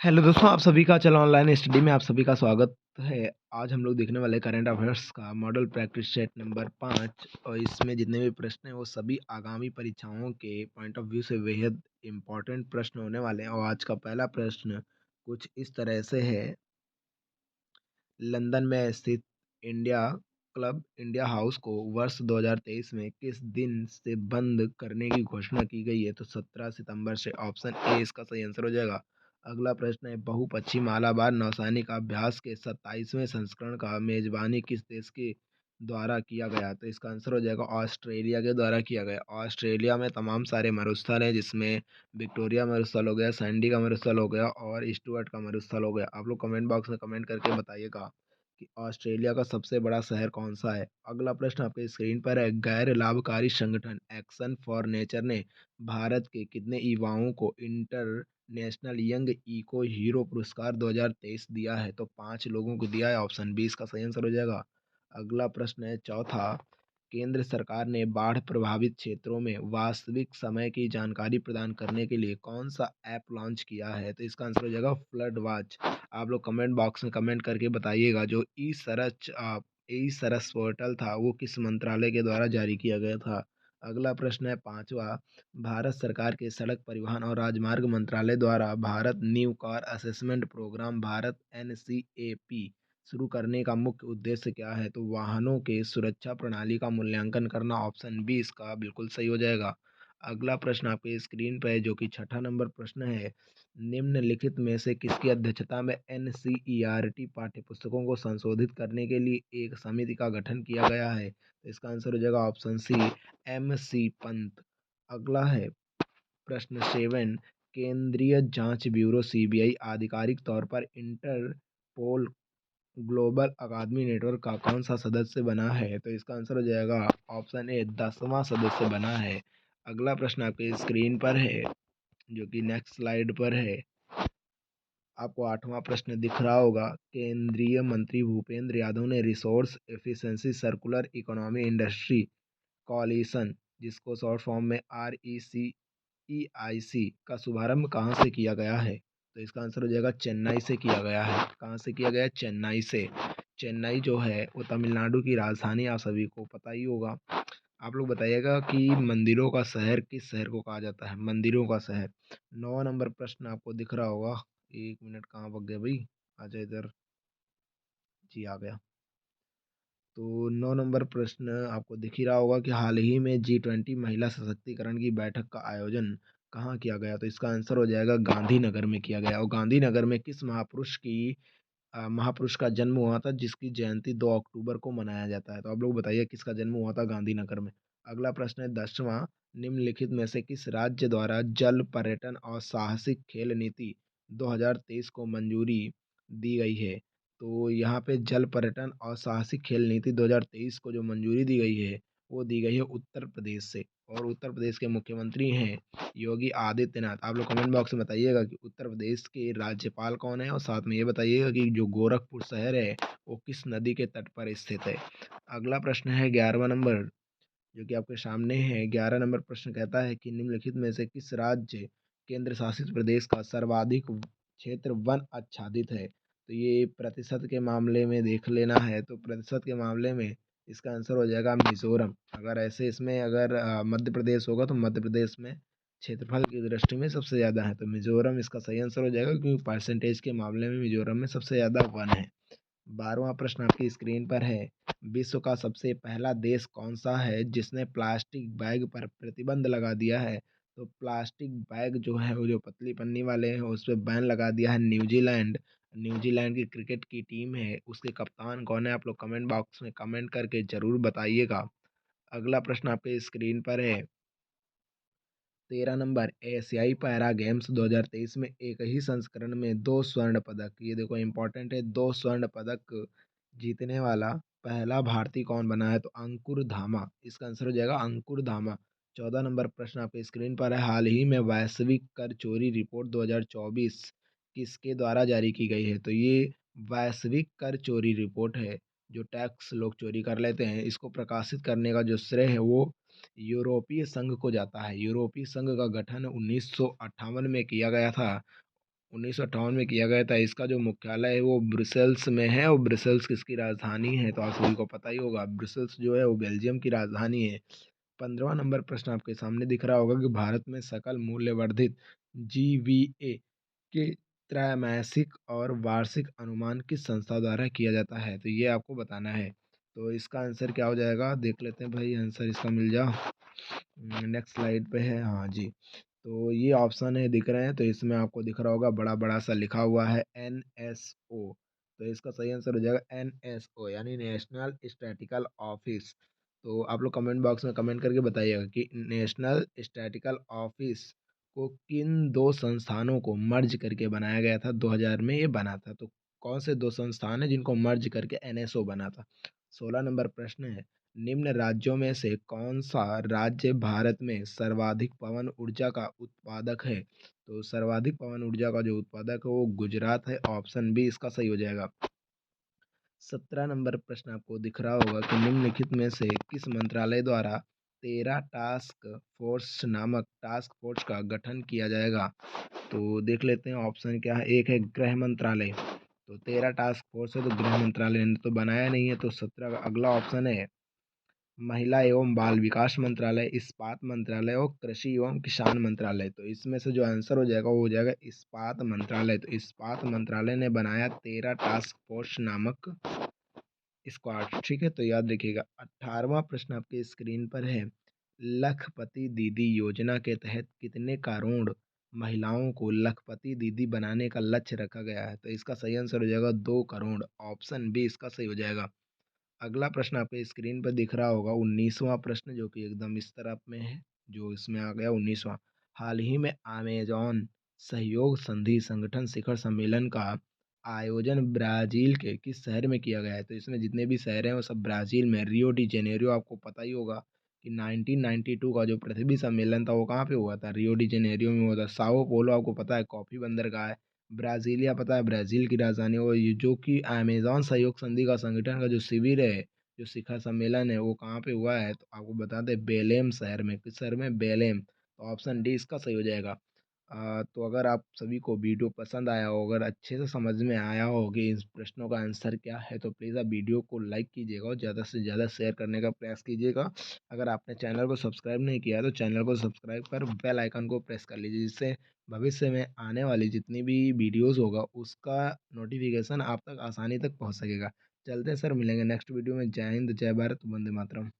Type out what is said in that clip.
Hello दोस्तों, आप सभी का चलो ऑनलाइन स्टडी में आप सभी का स्वागत है। आज हम लोग देखने वाले करंट अफेयर्स का मॉडल प्रैक्टिस सेट नंबर 5 और इसमें जितने भी प्रश्न हैं वो सभी आगामी परीक्षाओं के पॉइंट ऑफ व्यू से बेहद इम्पोर्टेंट प्रश्न होने वाले हैं। और आज का पहला प्रश्न कुछ इस तरह से है। लंदन में स्थित इंडिया क्लब इंडिया हाउस को वर्ष 2023 में किस दिन से बंद करने की घोषणा की गई है? तो 17 सितंबर से। ऑप्शन ए इसका सही आंसर हो जाएगा। अगला प्रश्न है, बहुपक्षी मालाबार नौसैनिक अभ्यास के 27वें संस्करण का मेजबानी किस देश के द्वारा किया गया? तो इसका आंसर हो जाएगा ऑस्ट्रेलिया के द्वारा किया गया। ऑस्ट्रेलिया में तमाम सारे मरुस्थल हैं, जिसमें विक्टोरिया मरुस्थल हो गया, सैंडी का मरुस्थल हो गया और स्टुअर्ट का मरुस्थल हो गया। आप लोग कमेंट बॉक्स में कमेंट करके बताइएगा कि ऑस्ट्रेलिया का सबसे बड़ा शहर कौन सा है। अगला प्रश्न आपके स्क्रीन पर है, गैर लाभकारी संगठन एक्शन फॉर नेचर ने भारत के कितने युवाओं को इंटरनेशनल यंग इको हीरो पुरस्कार 2023 दिया है? तो 5 लोगों को दिया है। ऑप्शन 20 का सही आंसर हो जाएगा। अगला प्रश्न है चौथा, केंद्र सरकार ने बाढ़ प्रभावित क्षेत्रों में वास्तविक समय की जानकारी प्रदान करने के लिए कौन सा ऐप लॉन्च किया है? तो इसका आंसर हो जाएगा फ्लड वॉच। आप लोग कमेंट बॉक्स में कमेंट करके बताइएगा जो ई सरस पोर्टल था वो किस मंत्रालय के द्वारा जारी किया गया था। अगला प्रश्न है पांचवा, भारत सरकार के सड़क परिवहन और राजमार्ग मंत्रालय द्वारा Bharat new car assessment programme Bharat NCAP शुरू करने का मुख्य उद्देश्य क्या है? तो वाहनों के सुरक्षा प्रणाली का मूल्यांकन करना। ऑप्शन बी इसका बिल्कुल सही हो जाएगा। अगला प्रश्न आपके स्क्रीन पर है जो कि छठा नंबर प्रश्न है, निम्नलिखित में से किसकी अध्यक्षता में NCERT पाठ्यपुस्तकों को संशोधित करने के लिए एक समिति का गठन किया गया है? तो इसका आंसर हो जाएगा ऑप्शन सी, MC पंत। अगला है प्रश्न 7, केंद्रीय जांच ब्यूरो CBI आधिकारिक तौर पर इंटरपोल ग्लोबल अकादमी नेटवर्क का कौन सा सदस्य बना है? तो इसका आंसर हो जाएगा ऑप्शन ए, 10वां सदस्य बना है। अगला प्रश्न आपके स्क्रीन पर है जो कि नेक्स्ट स्लाइड पर है। आपको 8वां प्रश्न दिख रहा होगा, केंद्रीय मंत्री भूपेंद्र यादव ने resource efficiency circular economy industry coalition, जिसको शॉर्ट फॉर्म में RECEIC का शुभारंभ कहाँ से किया गया है? तो इसका आंसर हो जाएगा चेन्नई से किया गया है। कहाँ से किया गया? चेन्नई से। चेन्नई जो है वो तमिलनाडु की राजधानी, आप सभी को पता ही होगा। आप लोग बताइएगा कि मंदिरों का शहर किस शहर को कहा जाता है? मंदिरों का शहर। 9 नंबर प्रश्न आपको दिख रहा होगा। एक मिनट, कहाँ भाग गया भाई? आजा इधर। जी आ गया। तो 9 नंबर प्रश्न आपको दिख ही रहा होगा कि हाल ही में G20 महिला सशक्तिकरण की बैठक का आयोजन कहाँ किया गया? तो इसका आंसर हो जाएगा गांधीनगर में किया गया। और गांधीनगर में किस महापुरुष का जन्म हुआ था जिसकी जयंती 2 अक्टूबर को मनाया जाता है? तो आप लोग बताइए किसका जन्म हुआ था गांधीनगर में। अगला प्रश्न है 10वां, निम्नलिखित में से किस राज्य द्वारा जल पर्यटन और साहसिक खेल नीति 2023 को मंजूरी दी गई है? तो यहाँ पे जल पर्यटन और साहसिक खेल नीति 2023 को जो मंजूरी दी गई है वो दी गई है उत्तर प्रदेश से। और उत्तर प्रदेश के मुख्यमंत्री हैं योगी आदित्यनाथ। आप लोग कमेंट बॉक्स में बताइएगा कि उत्तर प्रदेश के राज्यपाल कौन है और साथ में ये बताइएगा कि जो गोरखपुर शहर है वो किस नदी के तट पर स्थित है। अगला प्रश्न है 11वां नंबर जो कि आपके सामने है। 11 नंबर प्रश्न कहता है कि निम्नलिखित में से किस राज्य केंद्र शासित प्रदेश का सर्वाधिक क्षेत्र वन आच्छादित है? तो ये प्रतिशत के मामले में देख लेना है तो प्रतिशत के मामले में इसका आंसर हो जाएगा मिजोरम। अगर ऐसे इसमें अगर मध्य प्रदेश होगा तो मध्य प्रदेश में क्षेत्रफल की दृष्टि में सबसे ज़्यादा है, तो मिजोरम इसका सही आंसर हो जाएगा क्योंकि परसेंटेज के मामले में मिजोरम में सबसे ज़्यादा वन है। 12वां प्रश्न आपकी स्क्रीन पर है, विश्व का सबसे पहला देश कौन सा है जिसने प्लास्टिक बैग पर प्रतिबंध लगा दिया है? तो प्लास्टिक बैग जो है वो जो पतली पन्नी वाले हैं उस पर बैन लगा दिया है न्यूजीलैंड। न्यूजीलैंड की क्रिकेट की टीम है, उसके कप्तान कौन है? आप लोग कमेंट बॉक्स में कमेंट करके ज़रूर बताइएगा। अगला प्रश्न आपके स्क्रीन पर है 13 नंबर, एशियाई पैरा गेम्स 2023 में एक ही संस्करण में 2 स्वर्ण पदक, ये देखो इंपॉर्टेंट है, 2 स्वर्ण पदक जीतने वाला पहला भारतीय कौन बना है? तो अंकुर धामा। इसका आंसर हो जाएगा अंकुर धामा। 14 नंबर प्रश्न आपके स्क्रीन पर है, हाल ही में वैश्विक कर चोरी रिपोर्ट 2024 किसके द्वारा जारी की गई है? तो ये वैश्विक कर चोरी रिपोर्ट है, जो टैक्स लोग चोरी कर लेते हैं इसको प्रकाशित करने का जो श्रेय है वो यूरोपीय संघ को जाता है। यूरोपीय संघ का गठन 1958 में किया गया था 1958 में किया गया था। इसका जो मुख्यालय है वो ब्रुसेल्स में है, और ब्रुसेल्स किसकी राजधानी है तो आप सभी को पता ही होगा, ब्रुसेल्स जो है वो बेल्जियम की राजधानी है। 15वां नंबर प्रश्न आपके सामने दिख रहा होगा कि भारत में सकल मूल्य वर्धित जीवीए के त्रैमासिक और वार्षिक अनुमान किस संस्था द्वारा किया जाता है, तो ये आपको बताना है। तो इसका आंसर क्या हो जाएगा, देख लेते हैं भाई आंसर इसका मिल जाओ। नेक्स्ट स्लाइड पे है, हाँ जी। तो ये ऑप्शन है दिख रहे हैं, तो इसमें आपको दिख रहा होगा बड़ा बड़ा सा लिखा हुआ है NSO। तो इसका सही आंसर हो जाएगा NSO, यानी नेशनल स्टैटिकल ऑफिस। तो आप लोग कमेंट बॉक्स में कमेंट करके बताइएगा कि नेशनल स्टैटिकल ऑफिस को किन दो संस्थानों को मर्ज करके बनाया गया था, 2000 में ये बना था। तो कौन से दो संस्थान है जिनको मर्ज करके NSO बना था। 16 नंबर प्रश्न है, निम्न राज्यों में से कौन सा राज्य भारत में सर्वाधिक पवन ऊर्जा का उत्पादक है, तो सर्वाधिक पवन ऊर्जा का जो उत्पादक है वो गुजरात है, ऑप्शन बी इसका सही हो जाएगा। 17 नंबर प्रश्न आपको दिख रहा होगा कि निम्नलिखित में से किस मंत्रालय द्वारा 13 टास्क फोर्स नामक टास्क फोर्स का गठन किया जाएगा, तो देख लेते हैं ऑप्शन क्या है। एक है गृह मंत्रालय, तो 13 टास्क फोर्स है तो गृह मंत्रालय ने तो बनाया नहीं है, तो 17 का अगला ऑप्शन है महिला एवं बाल विकास मंत्रालय, इस्पात मंत्रालय और कृषि एवं किसान मंत्रालय। तो इसमें से जो आंसर हो जाएगा वो हो जाएगा इस्पात मंत्रालय। तो इस्पात मंत्रालय ने बनाया 13 टास्क फोर्स नामक स्क्वाड, ठीक है। तो याद रखिएगा। 18वां प्रश्न आपके स्क्रीन पर है, लखपति दीदी योजना के तहत कितने करोड़ महिलाओं को लखपति दीदी बनाने का लक्ष्य रखा गया है, तो इसका सही आंसर हो जाएगा 2 करोड़, ऑप्शन बी इसका सही हो जाएगा। अगला प्रश्न आपके स्क्रीन पर दिख रहा होगा 19वां प्रश्न, जो कि एकदम इस तरफ में है, जो इसमें आ गया 19वां। हाल ही में अमेजॉन सहयोग संधि संगठन शिखर सम्मेलन का आयोजन ब्राजील के किस शहर में किया गया है, तो इसमें जितने भी शहर हैं वो सब ब्राजील में, रियो डी जेनेरियो। आपको पता ही होगा कि 1992 का जो पृथ्वी सम्मेलन था वो कहाँ पे हुआ था, रियो डी जेनेरियो में हुआ था। साओ पोलो आपको पता है कॉफी बंदरगाह है। ब्राज़ीलिया पता है ब्राज़ील की राजधानी, और ये जो कि अमेज़न सहयोग संधि का संगठन का जो शिविर है, जो शिखर सम्मेलन है वो कहाँ पे हुआ है, तो आपको बता दें बेलेम शहर में। किस शहर में, बेलेम। तो ऑप्शन डी इसका सही हो जाएगा। तो अगर आप सभी को वीडियो पसंद आया हो, अगर अच्छे से समझ में आया हो कि इस प्रश्नों का आंसर क्या है, तो प्लीज़ आप वीडियो को लाइक कीजिएगा और ज़्यादा से ज़्यादा शेयर करने का प्रयास कीजिएगा। अगर आपने चैनल को सब्सक्राइब नहीं किया है तो चैनल को सब्सक्राइब कर बेल आइकन को प्रेस कर लीजिए, जिससे भविष्य में आने वाली जितनी भी वीडियोस होगा उसका नोटिफिकेशन आप तक आसानी तक पहुंच सकेगा। चलते हैं सर, मिलेंगे नेक्स्ट वीडियो में। जय हिंद, जय भारत, वंदे मातरम।